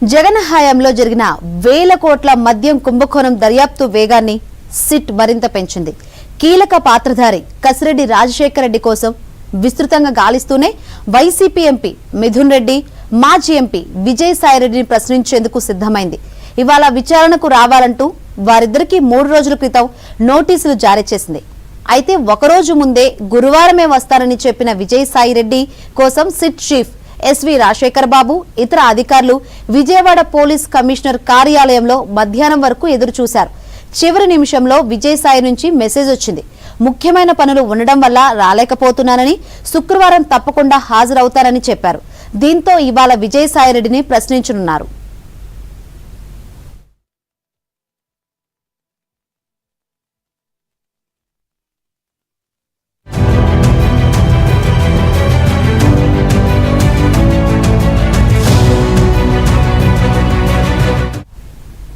జగన్ హయాంలో జరిగిన వేల కోట్ల మద్యం కుంభకోణం దర్యాప్తు వేగాన్ని సిట్ మరింత పెంచింది. కీలక పాత్రధారి కసిరెడ్డి రాజశేఖర రెడ్డి కోసం విస్తృతంగా గాలిస్తూనే వైసీపీ ఎంపీ మిథున్ రెడ్డి, మాజీ ఎంపీ విజయసాయిరెడ్డిని ప్రశ్నించేందుకు సిద్ధమైంది. ఇవాళ విచారణకు రావాలంటూ వారిద్దరికీ 3 రోజుల క్రితం నోటీసులు జారీ చేసింది. అయితే ఒకరోజు ముందే గురువారమే వస్తారని చెప్పిన విజయసాయిరెడ్డి కోసం సిట్ చీఫ్ ఎస్వి రాజశేఖర్ బాబు, ఇతర అధికారులు విజయవాడ పోలీస్ కమిషనర్ కార్యాలయంలో మధ్యాహ్నం వరకు ఎదురు చూశారు. చివరి నిమిషంలో విజయసాయి నుంచి మెసేజ్ వచ్చింది. ముఖ్యమైన పనులు ఉండడం వల్ల రాలేకపోతున్నానని, శుక్రవారం తప్పకుండా హాజరవుతారని చెప్పారు. దీంతో ఇవాళ విజయసాయిరెడ్డిని ప్రశ్నించనున్నారు.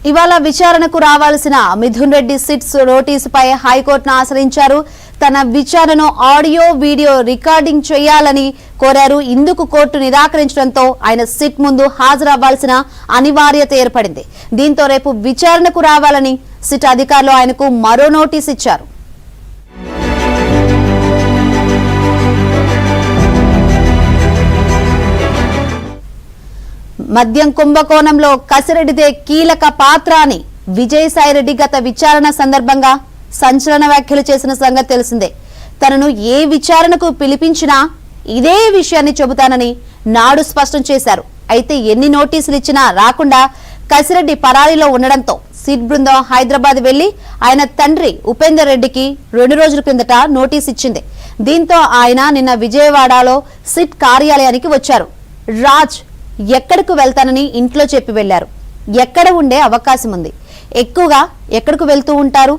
ఇవాళ విచారణకు రావాల్సిన మిథున్ రెడ్డి సిట్స్ నోటీసుపై హైకోర్టును ఆశ్రయించారు. తన విచారణను ఆడియో, వీడియో రికార్డింగ్ చేయాలని కోరారు. ఇందుకు కోర్టు నిరాకరించడంతో ఆయన సిట్ ముందు హాజరవ్వాల్సిన అనివార్యత ఏర్పడింది. దీంతో రేపు విచారణకు రావాలని సిట్ అధికారులు ఆయనకు మరో నోటీసు ఇచ్చారు. మద్యం కుంభకోణంలో కసిరెడ్డిదే కీలక పాత్ర అని విజయసాయిరెడ్డి గత విచారణ సందర్భంగా సంచలన వ్యాఖ్యలు చేసిన సంగతి తెలిసిందే. తనను ఏ విచారణకు పిలిపించినా ఇదే విషయాన్ని చెబుతానని నాడు స్పష్టం చేశారు. అయితే ఎన్ని నోటీసులు ఇచ్చినా రాకుండా కసిరెడ్డి పరారీలో ఉండడంతో సిట్ బృందం హైదరాబాద్ వెళ్లి ఆయన తండ్రి ఉపేందర్ రెడ్డికి 2 రోజుల కిందట నోటీస్ ఇచ్చింది. దీంతో ఆయన నిన్న విజయవాడలో సిట్ కార్యాలయానికి వచ్చారు. రాజ్ ఎక్కడికి వెళ్తానని ఇంట్లో చెప్పి వెళ్లారు. ఎక్కడ ఉండే అవకాశం ఉంది, ఎక్కువగా ఎక్కడికి వెళ్తూ ఉంటారు,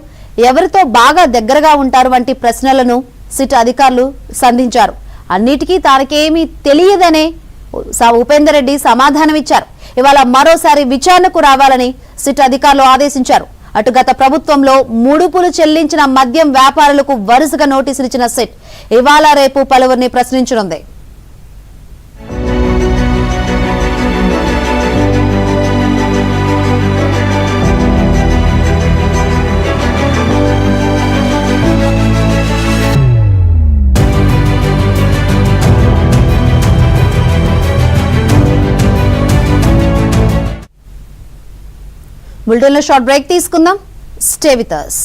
ఎవరితో బాగా దగ్గరగా ఉంటారు వంటి ప్రశ్నలను సిట్ అధికారులు సంధించారు. అన్నిటికీ తానకేమీ తెలియదనే ఉపేందర్ రెడ్డి సమాధానమిచ్చారు. ఇవాళ మరోసారి విచారణకు రావాలని సిట్ అధికారులు ఆదేశించారు. అటు గత ప్రభుత్వంలో ముడుపులు చెల్లించిన మద్యం వ్యాపారులకు వరుసగా నోటీసులు ఇచ్చిన సిట్ ఇవాళ రేపు పలువురిని ప్రశ్నించనుంది. బులెటిన్లో షార్ట్ బ్రేక్ తీసుకుందాం. Stay with us.